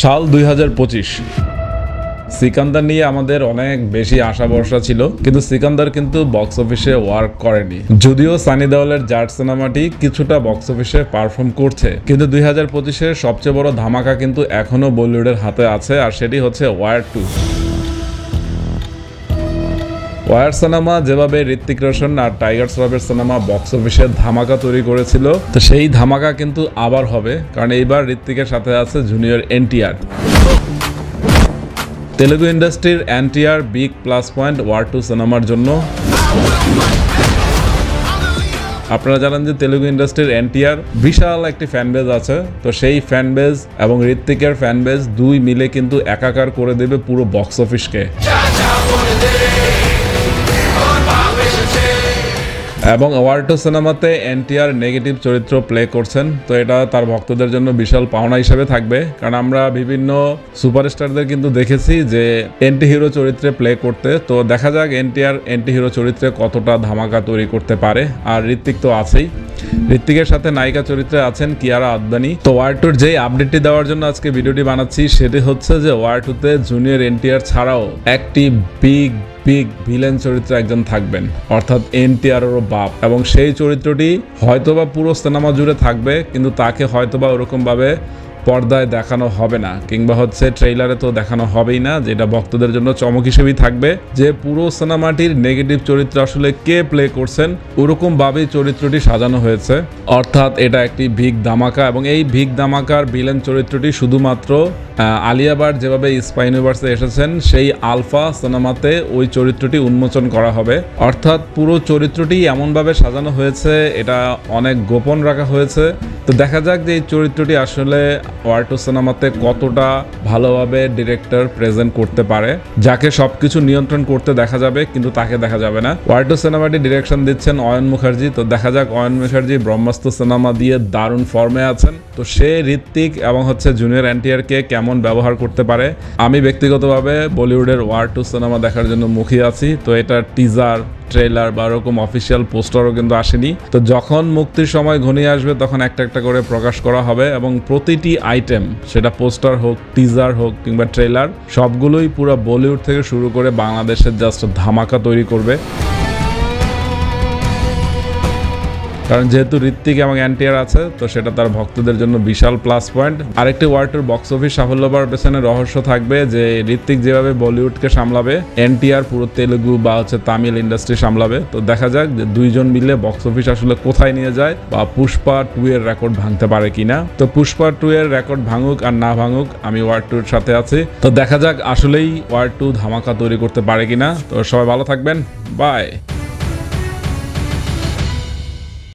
সাল 2025 সিকান্দার নিয়ে আমাদের অনেক বেশি আশা ভরসা ছিল, কিন্তু সিকান্দার কিন্তু বক্স অফিসে ওয়ার্ক করেনি। যদিও সানি দেওলের জাট সিনেমাটি কিছুটা বক্স অফিসে পারফর্ম করছে, কিন্তু 2025-এর সবচেয়ে বড় ধামাকা কিন্তু এখনো বলিউডের হাতে আছে, আর সেটি হচ্ছে ওয়ার 2। ওয়ার সিনেমা যেভাবে ঋত্বিক রোশন আর টাইগার শ্রফের সিনেমা বক্স অফিসে ধামাকা তৈরি করেছিল, তো সেই ধামাকা কিন্তু আবার হবে, কারণ এইবার ঋত্বিকের সাথে আছে জুনিয়র এনটিআর। তেলুগু ইন্ডাস্ট্রির NTR big plus point War 2 সিনেমার জন্য। আপনারা জানেন যে তেলুগু ইন্ডাস্ট্রির এনটিআর বিশাল একটি ফ্যান বেজ আছে, তো সেই ফ্যান বেজ এবং ঋত্বিকের ফ্যান বেজ দুই মিলে কিন্তু একাকার করে দেবে পুরো বক্স অফিসকে। এবং ওয়ার 2 সিনেমাতে এনটিআর নেগেটিভ চরিত্র প্লে করছেন, তো এটা তার ভক্তদের জন্য বিশাল পাওনা হিসেবে থাকবে, কারণ আমরা বিভিন্ন সুপারস্টারদের কিন্তু দেখেছি যে এন্টি হিরো চরিত্রে প্লে করতে। তো দেখা যাক এনটিআর এন্টি হিরো চরিত্রে কতটা ধামাকা তৈরি করতে পারে। আর ঋত্বিক তো আছেই, ঋত্বিকের সাথে নায়িকা চরিত্রে আছেন কিয়ারা আদবানি। তো ওয়ার 2-র যেই আপডেটটি দেওয়ার জন্য আজকে ভিডিওটি বানাচ্ছি, সেটি হচ্ছে যে ওয়ার 2-তে জুনিয়র এনটিআর ছাড়াও একটি বিগ ভিলেন চরিত্রে একজন থাকবেন, অর্থাৎ এনটিআরেরও বাপ, এবং সেই চরিত্রটি হয়তোবা পুরো সিনেমা জুড়ে থাকবে, কিন্তু তাকে হয়তোবা ওরকম ভাবে পর্দায় দেখানো হবে না, কিংবা হচ্ছে ট্রেইলারে তো দেখানো হবেই না, যেটা ভক্তদের জন্য চমক হিসেবেই থাকবে যে পুরো সিনেমাটির নেগেটিভ চরিত্র আসলে কে প্লে করছেন, ওরকম ভাবেই চরিত্রটি সাজানো হয়েছে। অর্থাৎ এটা একটি বিগ ধামাকা, এবং এই বিগ ধামাকার ভিলেন চরিত্রটি শুধুমাত্র আলিয়া ভাট যেভাবে স্পাই ইউনিভার্সে এসেছেন, সেই আলফা সিনেমাতে ওই চরিত্রটি উন্মোচন করা হবে। অর্থাৎ পুরো চরিত্রটি এমনভাবে সাজানো হয়েছে, এটা অনেক গোপন রাখা হয়েছে। তো দেখা যাক যে এই চরিত্রটি আসলে ওয়ার 2 সিনেমাতে কতটা ভালোভাবে ডিরেক্টর প্রেজেন্ট করতে পারে। যাকে সবকিছু নিয়ন্ত্রণ করতে দেখা যাবে, কিন্তু তাকে দেখা যাবে না। ওয়ার 2 সিনেমাটি ডিরেকশন দিচ্ছেন অয়ন মুখার্জি। তো দেখা যাক অয়ন মুখার্জি ব্রহ্মাস্ত্র সিনেমা দিয়ে দারুণ ফর্মে আছেন, তো সে ঋত্বিক এবং হচ্ছে জুনিয়র এনটিআর কে কেমন ব্যবহার করতে পারে। আমি ব্যক্তিগতভাবে বলিউডের ওয়ার 2 সিনেমা দেখার জন্য মুখী আছি। তো এটা টিজার, ট্রেলার বা এরকম অফিসিয়াল পোস্টারও কিন্তু আসেনি। তো যখন মুক্তির সময় ঘনিয়ে আসবে, তখন একটা একটা করে প্রকাশ করা হবে, এবং প্রতিটি আইটেম, সেটা পোস্টার হোক, টিজার হোক কিংবা ট্রেলার, সবগুলোই পুরো বলিউড থেকে শুরু করে বাংলাদেশের জাস্ট ধামাকা তৈরি করবে। কারণ যেহেতু ঋত্বিক এবং এনটিআর আছে, তো সেটা তার ভক্তদের জন্য বিশাল প্লাস পয়েন্ট। আরেকটি ওয়ার 2-র বক্স অফিস সাফল্য পাওয়ার পেছনে রহস্য থাকবে যে ঋত্বিক যেভাবে বলিউডকে সামলাবে, এনটিআর পুরো তেলুগু বা হচ্ছে তামিল ইন্ডাস্ট্রি সামলাবে। তো দেখা যাক যে দুইজন মিলে বক্স অফিস আসলে কোথায় নিয়ে যায়, বা পুষ্পা 2 এর রেকর্ড ভাঙতে পারে কিনা। তো পুষ্পা 2 এর রেকর্ড ভাঙুক আর না ভাঙুক, আমি ওয়ার 2-এর সাথে আছি। তো দেখা যাক আসলেই ওয়ার 2 ধামাকা তৈরি করতে পারে কিনা। তো সবাই ভালো থাকবেন, বাই।